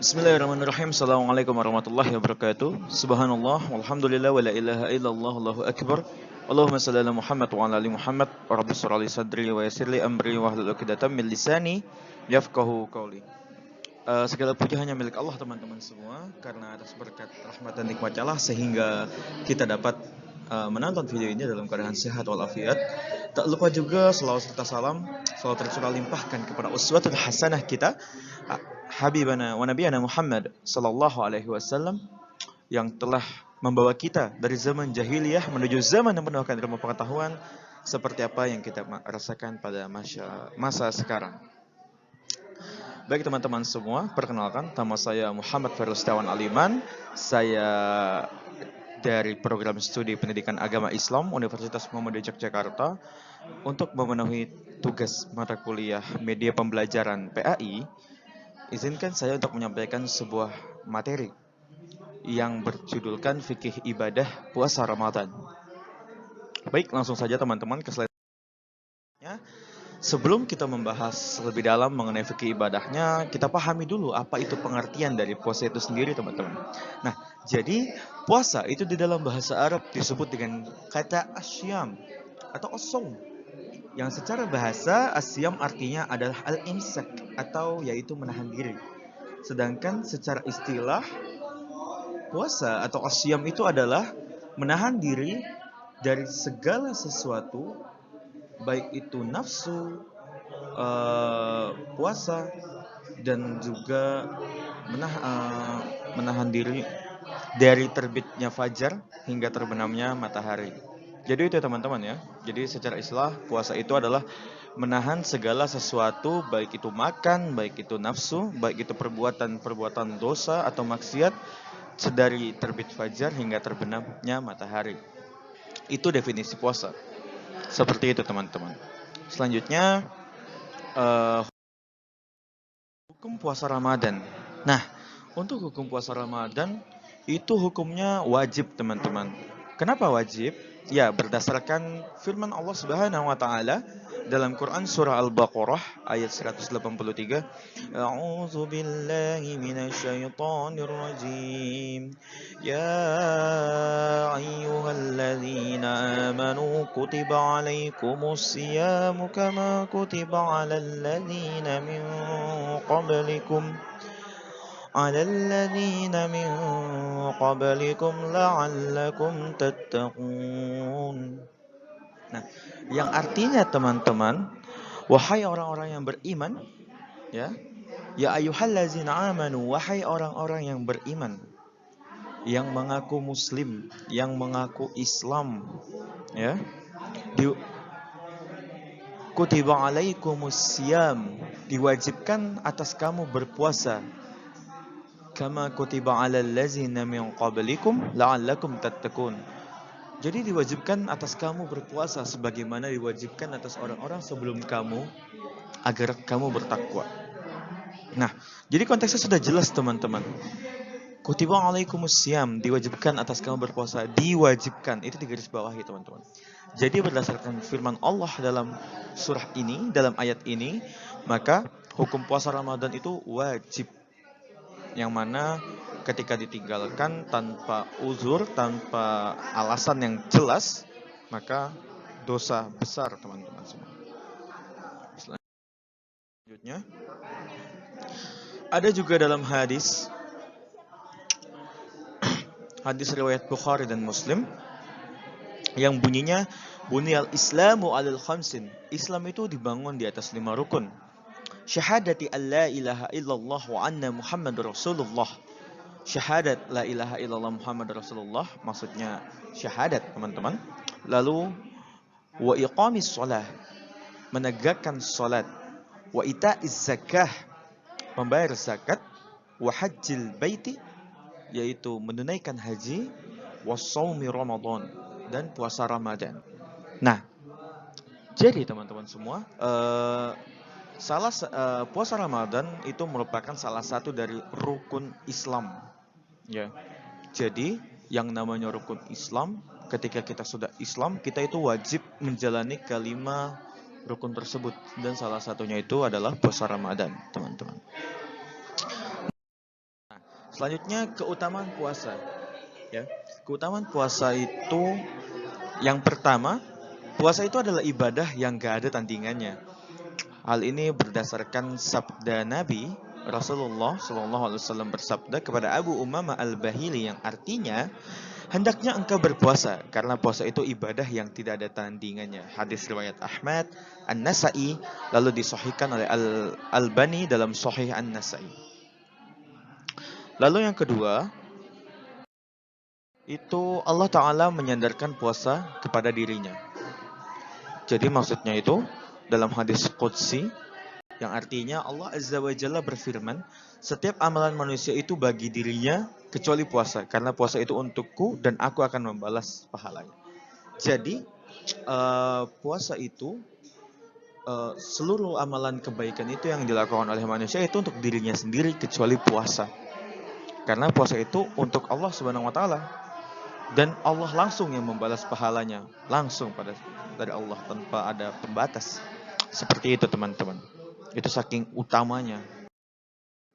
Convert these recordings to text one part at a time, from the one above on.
Bismillahirrahmanirrahim. Assalamualaikum warahmatullahi wabarakatuh. Subhanallah, walhamdulillah, wa la ilaha illallah, Allahu akbar. Allahumma salli ala Muhammad wa ala ali Muhammad. Rabbi shrah li sadri wa yassir li amri wa hlul 'uqdatam min lisani yafqahu qawli. Segala puji hanya milik Allah teman-teman semua, karena atas berkat rahmat dan nikmat Allah sehingga kita dapat menonton video ini dalam keadaan sehat walafiat. Tak lupa juga selawat serta salam tercurah limpahkan kepada uswatun hasanah kita, Habibana wa Nabiyana Muhammad sallallahu alaihi wasallam, yang telah membawa kita dari zaman jahiliyah menuju zaman yang penuh akan ilmu pengetahuan seperti apa yang kita rasakan pada masa sekarang. Baik teman-teman semua, perkenalkan, nama saya Muhammad Fairul Setiawan Aliman. Saya dari program studi pendidikan agama Islam Universitas Muhammadiyah Yogyakarta. Untuk memenuhi tugas mata kuliah media pembelajaran PAI, izinkan saya untuk menyampaikan sebuah materi yang berjudulkan Fikih Ibadah Puasa Ramadan. Baik, langsung saja teman-teman ke slide. Sebelum kita membahas lebih dalam mengenai fikih ibadahnya, kita pahami dulu apa itu pengertian dari puasa itu sendiri, teman-teman. Nah, jadi puasa itu di dalam bahasa Arab disebut dengan kata asyam atau as-shaum, yang secara bahasa asyam artinya adalah al-imsak atau yaitu menahan diri. Sedangkan secara istilah puasa atau asyam itu adalah menahan diri dari segala sesuatu, baik itu nafsu, puasa, dan juga menahan diri dari terbitnya fajar hingga terbenamnya matahari. Jadi itu teman-teman ya. Jadi secara istilah puasa itu adalah menahan segala sesuatu, baik itu makan, baik itu nafsu, baik itu perbuatan dosa atau maksiat, dari terbit fajar hingga terbenamnya matahari. Itu definisi puasa. Seperti itu teman-teman. Selanjutnya hukum puasa Ramadan. Nah, untuk hukum puasa Ramadan itu hukumnya wajib teman-teman. Kenapa wajib? Ya, berdasarkan firman Allah Subhanahu wa taala dalam Quran surah Al-Baqarah ayat 183. A'udzu billahi minasyaitonir rajim. Ya ayyuhalladzina amanu kutiba alaikumus siyamu kama kutiba alal ladzina min qablikum la'allakum tattaqun. Nah, yang artinya teman-teman, wahai orang-orang yang beriman, ya ayyuhallazina amanu, wahai orang-orang yang beriman, yang mengaku muslim, yang mengaku Islam, ya. Kutiba alaikumus siyam, diwajibkan atas kamu berpuasa. Kama kutiba alal ladzina min qablikum la'allakum tattaqun. Jadi diwajibkan atas kamu berpuasa sebagaimana diwajibkan atas orang-orang sebelum kamu agar kamu bertakwa. Nah, jadi konteksnya sudah jelas teman-teman. Kutiba alaikumus siyam, diwajibkan atas kamu berpuasa, diwajibkan, itu digarisbawahi teman-teman. Jadi berdasarkan firman Allah dalam surah ini, dalam ayat ini, maka hukum puasa Ramadan itu wajib. Yang mana ketika ditinggalkan tanpa uzur, tanpa alasan yang jelas, maka dosa besar teman-teman semua. Selanjutnya, ada juga dalam hadis riwayat Bukhari dan Muslim yang bunyinya Bunyal Islamu alal khamsin. Islam itu dibangun di atas 5 rukun. Syahadati an la ilaha illallah wa anna Muhammadur Rasulullah. Syahadat la ilaha illallah Muhammad Rasulullah, maksudnya syahadat teman-teman. Lalu wa iqamis shalah, menegakkan salat. Wa ita'iz zakah, membayar zakat. Wa hajjil baiti, yaitu menunaikan haji. Wa shaumi Ramadan, dan puasa Ramadan. Nah, jadi teman-teman semua, puasa Ramadan itu merupakan salah satu dari rukun Islam, ya. Jadi yang namanya rukun Islam, ketika kita sudah Islam, kita itu wajib menjalani kelima rukun tersebut, dan salah satunya itu adalah puasa Ramadan, teman-teman. Selanjutnya keutamaan puasa. Ya, keutamaan puasa itu yang pertama, puasa itu adalah ibadah yang gak ada tandingannya. Hal ini berdasarkan sabda Nabi Rasulullah SAW bersabda kepada Abu Umamah Al-Bahili yang artinya, hendaknya engkau berpuasa karena puasa itu ibadah yang tidak ada tandingannya. Hadis riwayat Ahmad, An-Nasai, lalu disahihkan oleh Al-Albani dalam Sahih An-Nasai. Lalu yang kedua, itu Allah Ta'ala menyandarkan puasa kepada dirinya. Jadi maksudnya itu dalam hadis Qudsi yang artinya Allah Azza wa Jalla berfirman, setiap amalan manusia itu bagi dirinya kecuali puasa, karena puasa itu untukku dan aku akan membalas pahalanya. Jadi puasa itu seluruh amalan kebaikan itu yang dilakukan oleh manusia itu untuk dirinya sendiri kecuali puasa. Karena puasa itu untuk Allah Subhanahu wa taala dan Allah langsung yang membalas pahalanya, langsung dari Allah tanpa ada pembatas. Seperti itu teman-teman. Itu saking utamanya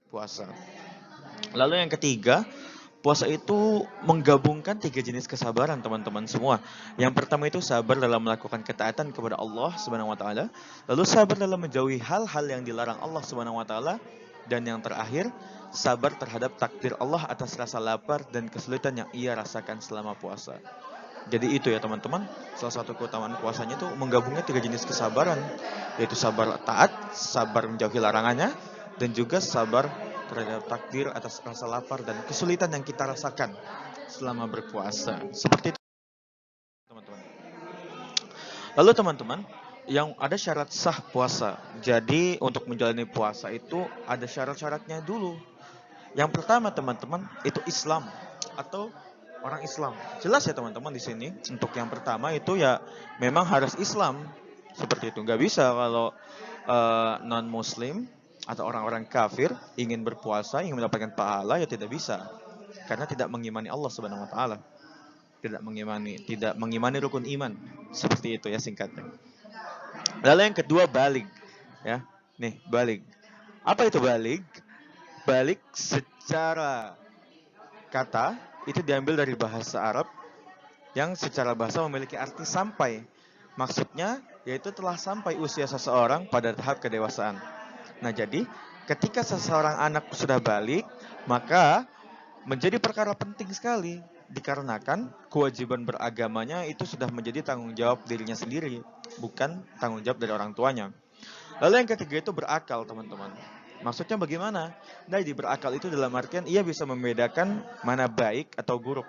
puasa. Lalu yang ketiga, puasa itu menggabungkan 3 jenis kesabaran teman-teman semua. Yang pertama itu sabar dalam melakukan ketaatan kepada Allah Subhanahu wa taala, lalu sabar dalam menjauhi hal-hal yang dilarang Allah Subhanahu wa taala, dan yang terakhir, sabar terhadap takdir Allah atas rasa lapar dan kesulitan yang ia rasakan selama puasa. Jadi itu ya teman-teman, salah satu keutamaan puasanya itu menggabungnya 3 jenis kesabaran, yaitu sabar taat, sabar menjauhi larangannya, dan juga sabar terhadap takdir atas rasa lapar dan kesulitan yang kita rasakan selama berpuasa. Seperti itu teman-teman. Lalu teman-teman, yang ada syarat sah puasa. Jadi untuk menjalani puasa itu ada syarat-syaratnya dulu. Yang pertama teman-teman, itu Islam atau orang Islam. Jelas ya teman-teman di sini. Untuk yang pertama itu ya memang harus Islam. Seperti itu. Nggak bisa kalau non-Muslim atau orang-orang kafir ingin berpuasa, ingin mendapatkan pahala, ya tidak bisa. Karena tidak mengimani Allah Subhanahu wa taala. Tidak mengimani rukun iman. Seperti itu ya singkatnya. Lalu yang kedua balig. Ya. Nih, balig. Apa itu balig? Balig secara kata itu diambil dari bahasa Arab yang secara bahasa memiliki arti sampai. Maksudnya yaitu telah sampai usia seseorang pada tahap kedewasaan. Nah, jadi ketika seseorang anak sudah balik, maka menjadi perkara penting sekali dikarenakan kewajiban beragamanya itu sudah menjadi tanggung jawab dirinya sendiri, bukan tanggung jawab dari orang tuanya. Lalu yang ketiga itu berakal, teman-teman. Maksudnya bagaimana? Nah, di berakal itu dalam artian ia bisa membedakan mana baik atau buruk.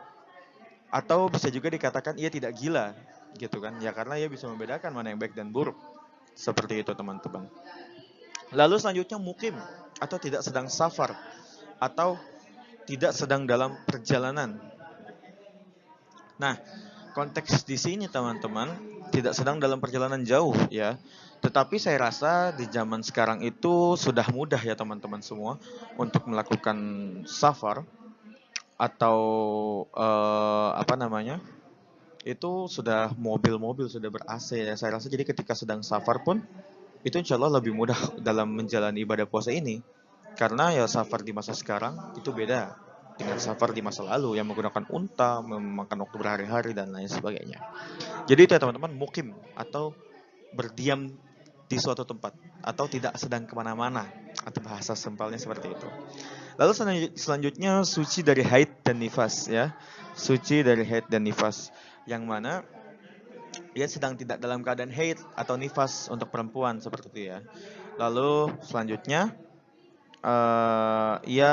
Atau bisa juga dikatakan ia tidak gila, gitu kan? Ya karena ia bisa membedakan mana yang baik dan buruk. Seperti itu, teman-teman. Lalu selanjutnya mukim atau tidak sedang safar atau tidak sedang dalam perjalanan. Nah, konteks di sini teman-teman tidak sedang dalam perjalanan jauh ya. Tetapi saya rasa di zaman sekarang itu sudah mudah ya teman-teman semua untuk melakukan safar atau apa namanya? Itu sudah mobil-mobil sudah ber-AC ya. Saya rasa jadi ketika sedang safar pun itu insya Allah lebih mudah dalam menjalani ibadah puasa ini. Karena ya safar di masa sekarang itu beda dengan safar di masa lalu yang menggunakan unta, memakan waktu berhari-hari dan lain sebagainya. Jadi itu ya teman-teman, mukim atau berdiam di suatu tempat atau tidak sedang kemana-mana atau bahasa simpelnya seperti itu. Lalu selanjutnya suci dari haid dan nifas ya, suci dari haid dan nifas yang mana ia sedang tidak dalam keadaan haid atau nifas untuk perempuan seperti itu ya. Lalu selanjutnya ia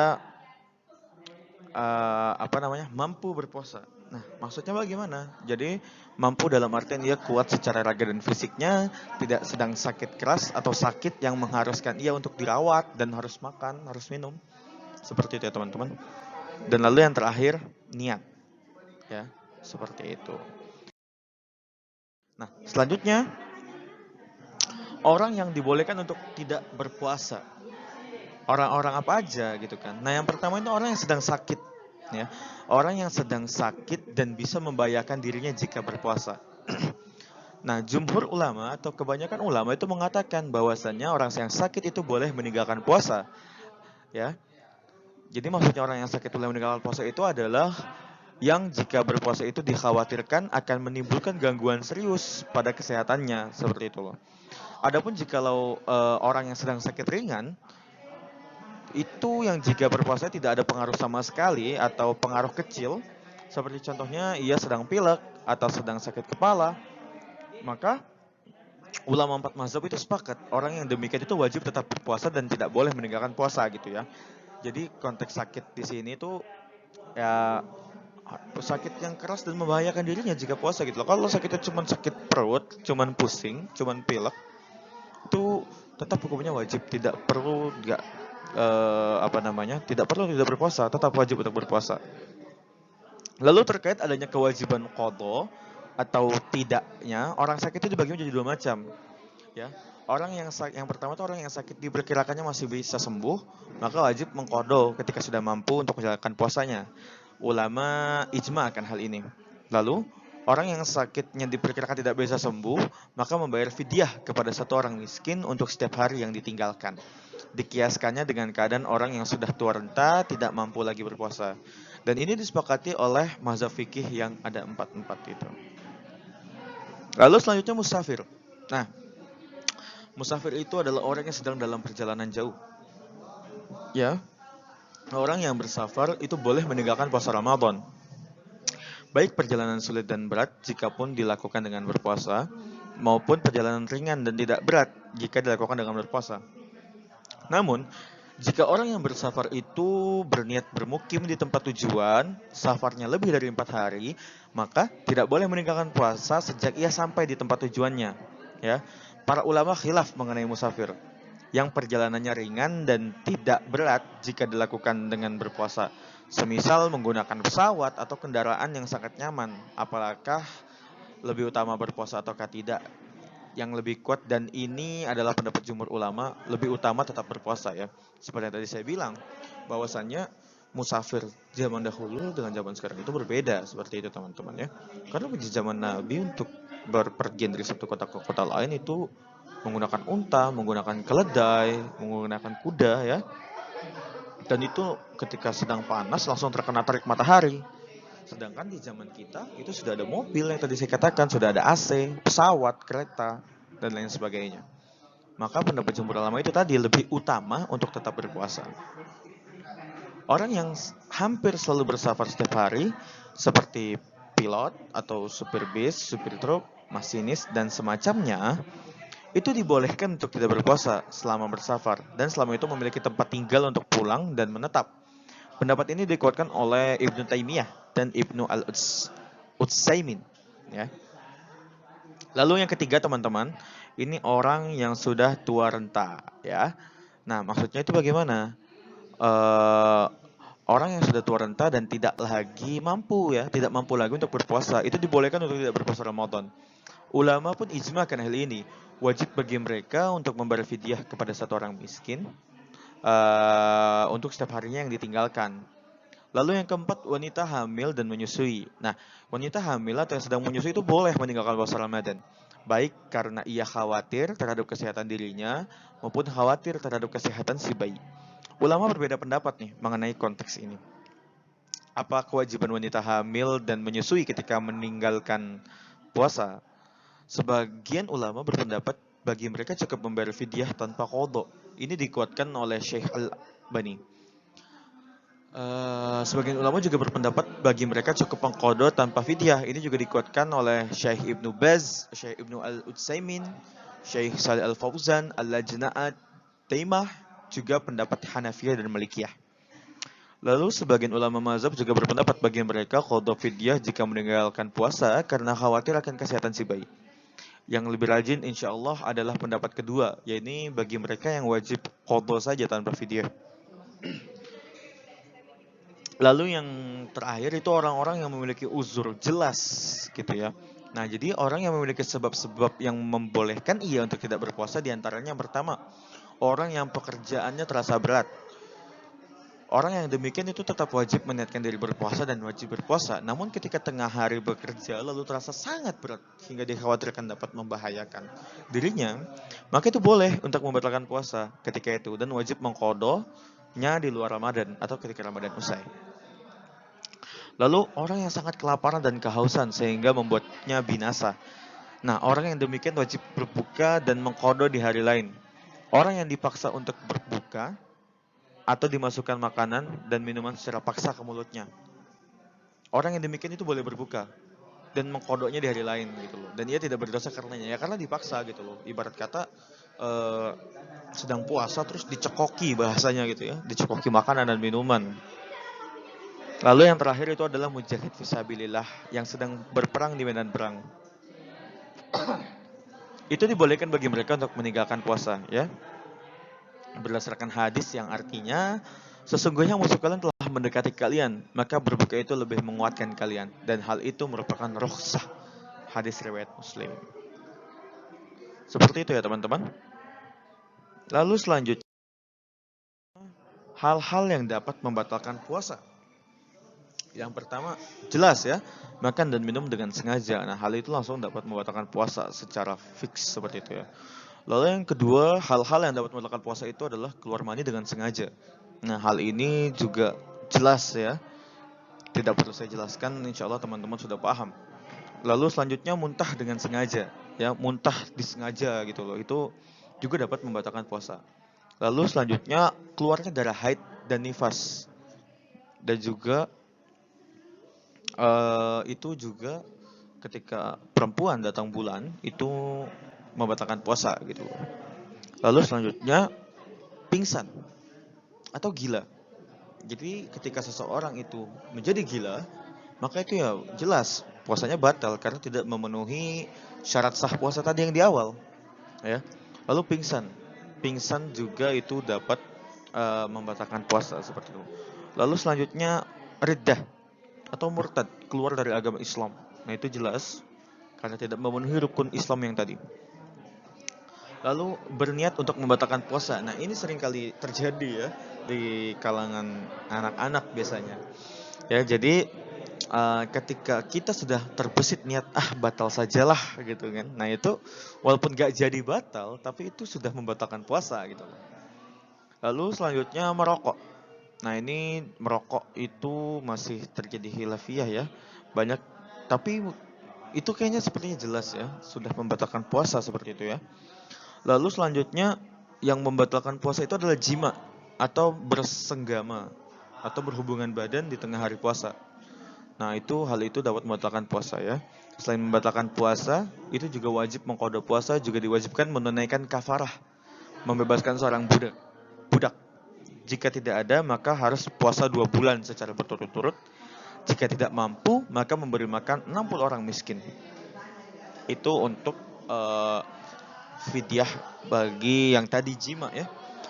apa namanya mampu berpuasa. Nah, maksudnya bagaimana? Jadi mampu dalam artian ia kuat secara raga dan fisiknya, tidak sedang sakit keras atau sakit yang mengharuskan ia untuk dirawat dan harus makan, harus minum. Seperti itu ya teman-teman. Dan lalu yang terakhir, niat. Ya, seperti itu. Nah, selanjutnya orang yang dibolehkan untuk tidak berpuasa. Orang-orang apa aja gitu kan. Nah, yang pertama itu orang yang sedang sakit ya. Orang yang sedang sakit dan bisa membahayakan dirinya jika berpuasa. Nah, jumhur ulama atau kebanyakan ulama itu mengatakan bahwasannya orang yang sakit itu boleh meninggalkan puasa. Ya. Jadi maksudnya orang yang sakit boleh meninggalkan puasa itu adalah yang jika berpuasa itu dikhawatirkan akan menimbulkan gangguan serius pada kesehatannya, seperti itu loh. Adapun jikalau orang yang sedang sakit ringan, itu yang jika berpuasa tidak ada pengaruh sama sekali atau pengaruh kecil, seperti contohnya ia sedang pilek atau sedang sakit kepala, maka ulama empat mazhab itu sepakat orang yang demikian itu wajib tetap berpuasa dan tidak boleh meninggalkan puasa gitu ya. Jadi konteks sakit di sini tuh ya sakit yang keras dan membahayakan dirinya jika puasa gitu loh. Kalau sakitnya cuma sakit perut, cuma pusing, cuma pilek, itu tetap hukumnya wajib, tidak perlu nggak tidak perlu tidak berpuasa, tetap wajib untuk berpuasa. Lalu terkait adanya kewajiban qadha atau tidaknya orang sakit itu dibagi menjadi dua macam, ya. Yang pertama itu orang yang sakit diperkirakannya masih bisa sembuh, maka wajib mengqadha ketika sudah mampu untuk menjalankan puasanya. Ulama ijma akan hal ini. Lalu orang yang sakitnya diperkirakan tidak bisa sembuh, maka membayar fidyah kepada satu orang miskin untuk setiap hari yang ditinggalkan. Dikiaskannya dengan keadaan orang yang sudah tua renta tidak mampu lagi berpuasa. Dan ini disepakati oleh mazhab fikih yang ada empat itu. Lalu selanjutnya musafir. Nah, musafir itu adalah orang yang sedang dalam perjalanan jauh. Ya, orang yang bersafar itu boleh meninggalkan puasa Ramadan. Baik perjalanan sulit dan berat jika pun dilakukan dengan berpuasa, maupun perjalanan ringan dan tidak berat jika dilakukan dengan berpuasa. Namun, jika orang yang bersafar itu berniat bermukim di tempat tujuan, safarnya lebih dari 4 hari, maka tidak boleh meninggalkan puasa sejak ia sampai di tempat tujuannya. Ya, para ulama khilaf mengenai musafir yang perjalanannya ringan dan tidak berat jika dilakukan dengan berpuasa. Semisal menggunakan pesawat atau kendaraan yang sangat nyaman, apakah lebih utama berpuasa ataukah tidak? Yang lebih kuat dan ini adalah pendapat jumhur ulama, lebih utama tetap berpuasa ya. Seperti yang tadi saya bilang, bahwasannya musafir zaman dahulu dengan zaman sekarang itu berbeda, seperti itu teman-teman ya. Karena di zaman Nabi untuk berpergian dari satu kota ke kota lain itu menggunakan unta, menggunakan keledai, menggunakan kuda ya. Dan itu ketika sedang panas langsung terkena terik matahari. Sedangkan di zaman kita itu sudah ada mobil yang tadi saya katakan, sudah ada AC, pesawat, kereta, dan lain sebagainya. Maka pendapat jumhur ulama itu tadi lebih utama untuk tetap berpuasa. Orang yang hampir selalu bersafar setiap hari, seperti pilot atau supir bis, supir truk, masinis, dan semacamnya, itu dibolehkan untuk tidak berpuasa selama bersafar, dan selama itu memiliki tempat tinggal untuk pulang dan menetap. Pendapat ini dikuatkan oleh Ibnu Taimiyah dan Ibnu Al-Utsaimin. Ya. Lalu yang ketiga teman-teman, ini orang yang sudah tua renta. Ya. Nah maksudnya itu bagaimana? Orang yang sudah tua renta dan tidak lagi mampu ya, tidak mampu lagi untuk berpuasa, itu dibolehkan untuk tidak berpuasa Ramadan. Ulama pun ijma akan hal ini. Wajib bagi mereka untuk membayar fidyah kepada satu orang miskin untuk setiap harinya yang ditinggalkan. Lalu yang keempat, wanita hamil dan menyusui. Nah, wanita hamil atau yang sedang menyusui itu boleh meninggalkan puasa Ramadan. Baik karena ia khawatir terhadap kesehatan dirinya maupun khawatir terhadap kesehatan si bayi. Ulama berbeda pendapat nih mengenai konteks ini. Apa kewajiban wanita hamil dan menyusui ketika meninggalkan puasa? Sebagian ulama berpendapat bagi mereka cukup membayar fidyah tanpa qadha. Ini dikuatkan oleh Syekh Al-Bani. Sebagian ulama juga berpendapat bagi mereka cukup mengqadha tanpa fidyah. Ini juga dikuatkan oleh Syekh Ibnu Baz, Syekh Ibnu Al-Utsaimin, Syekh Shalih Al-Fauzan, Al-Lajna'at, Taimah, juga pendapat Hanafiyah dan Malikiyah. Lalu sebagian ulama mazhab juga berpendapat bagi mereka qadha fidyah jika meninggalkan puasa karena khawatir akan kesehatan si bayi. Yang lebih rajin insya Allah adalah pendapat kedua, yaitu bagi mereka yang wajib qadha saja tanpa fidyah. Lalu yang terakhir itu orang-orang yang memiliki uzur jelas gitu ya. Nah jadi orang yang memiliki sebab-sebab yang membolehkan ia untuk tidak berpuasa, diantaranya yang pertama, orang yang pekerjaannya terasa berat. Orang yang demikian itu tetap wajib meniatkan diri berpuasa dan wajib berpuasa. Namun ketika tengah hari bekerja lalu terasa sangat berat hingga dikhawatirkan dapat membahayakan dirinya, maka itu boleh untuk membatalkan puasa ketika itu dan wajib mengqadha membuatnya di luar Ramadan atau ketika Ramadan usai. Lalu orang yang sangat kelaparan dan kehausan sehingga membuatnya binasa. Nah, orang yang demikian wajib berbuka dan mengqadha di hari lain. Orang yang dipaksa untuk berbuka atau dimasukkan makanan dan minuman secara paksa ke mulutnya. Orang yang demikian itu boleh berbuka dan mengqadhanya di hari lain gitu loh. Dan ia tidak berdosa karenanya ya karena dipaksa gitu loh. Ibarat kata eh, sedang puasa terus dicekoki bahasanya gitu ya, dicekoki makanan dan minuman. Lalu yang terakhir itu adalah mujahid fisabilillah yang sedang berperang di medan perang. Itu dibolehkan bagi mereka untuk meninggalkan puasa ya. Berdasarkan hadis yang artinya sesungguhnya musuh kalian telah mendekati kalian, maka berbuka itu lebih menguatkan kalian dan hal itu merupakan rukhsah. Hadis riwayat Muslim. Seperti itu ya teman-teman. Lalu selanjutnya hal-hal yang dapat membatalkan puasa. Yang pertama, jelas ya, makan dan minum dengan sengaja. Nah, hal itu langsung dapat membatalkan puasa secara fix seperti itu ya. Lalu yang kedua, hal-hal yang dapat membatalkan puasa itu adalah keluar mani dengan sengaja. Nah, hal ini juga jelas ya. Tidak perlu saya jelaskan, insya Allah teman-teman sudah paham. Lalu selanjutnya muntah dengan sengaja. Ya, muntah disengaja gitu loh. Itu juga dapat membatalkan puasa. Lalu selanjutnya keluarnya darah haid dan nifas. Dan juga itu juga ketika perempuan datang bulan itu membatalkan puasa gitu. Lalu selanjutnya pingsan atau gila. Jadi ketika seseorang itu menjadi gila, maka itu ya jelas puasanya batal karena tidak memenuhi syarat sah puasa tadi yang di awal, ya. Lalu pingsan. Pingsan juga itu dapat membatalkan puasa seperti itu. Lalu selanjutnya riddah atau murtad, keluar dari agama Islam. Nah, itu jelas karena tidak memenuhi rukun Islam yang tadi. Lalu berniat untuk membatalkan puasa. Nah, ini sering kali terjadi ya di kalangan anak-anak biasanya. Ya, jadi ketika kita sudah terbesit niat batal sajalah gitu kan. Nah, itu walaupun gak jadi batal, tapi itu sudah membatalkan puasa gitu. Lalu selanjutnya merokok. Nah, ini merokok itu masih terjadi khilafiyah ya. Banyak, tapi itu kayaknya sepertinya jelas ya, sudah membatalkan puasa seperti itu ya. Lalu selanjutnya yang membatalkan puasa itu adalah jima atau bersenggama atau berhubungan badan di tengah hari puasa. Nah, hal itu dapat membatalkan puasa ya. Selain membatalkan puasa, itu juga wajib mengqadha puasa, juga diwajibkan menunaikan kafarah, membebaskan seorang budak. Budak. Jika tidak ada, maka harus puasa 2 bulan secara berturut-turut. Jika tidak mampu, maka memberi makan 60 orang miskin. Itu untuk fidyah bagi yang tadi jima ya.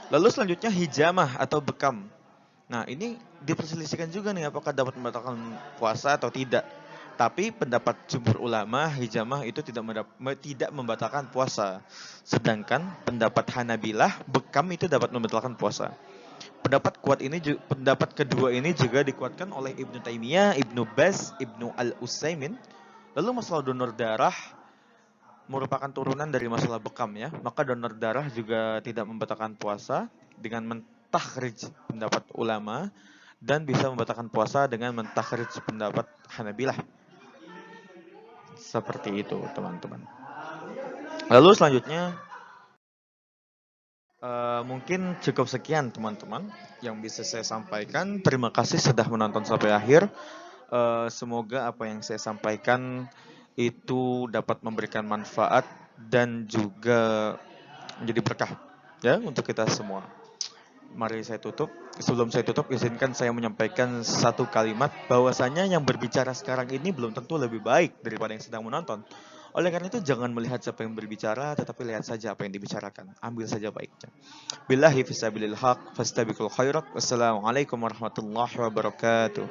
Lalu selanjutnya hijamah atau bekam. Nah, ini diperselisihkan juga nih apakah dapat membatalkan puasa atau tidak. Tapi pendapat jumhur ulama hijamah itu tidak membatalkan puasa. Sedangkan pendapat Hanabilah bekam itu dapat membatalkan puasa. Pendapat kedua ini juga dikuatkan oleh Ibnu Taimiyah, Ibnu Baz, Ibnu Al-Utsaimin. Lalu masalah donor darah merupakan turunan dari masalah bekam ya. Maka donor darah juga tidak membatalkan puasa dengan mentakhrij pendapat ulama dan bisa membatalkan puasa dengan mentakhrij pendapat Hanabilah. Seperti itu, teman-teman. Lalu selanjutnya mungkin cukup sekian teman-teman yang bisa saya sampaikan. Terima kasih sudah menonton sampai akhir. Semoga apa yang saya sampaikan itu dapat memberikan manfaat dan juga menjadi berkah ya untuk kita semua. Mari saya tutup. Sebelum saya tutup, izinkan saya menyampaikan satu kalimat bahwasanya yang berbicara sekarang ini belum tentu lebih baik daripada yang sedang menonton. Oleh karena itu jangan melihat siapa yang berbicara, tetapi lihat saja apa yang dibicarakan. Ambil saja baiknya. Billahi fisabilil haq, fastabiqul khairat. Wassalamualaikum warahmatullahi wabarakatuh.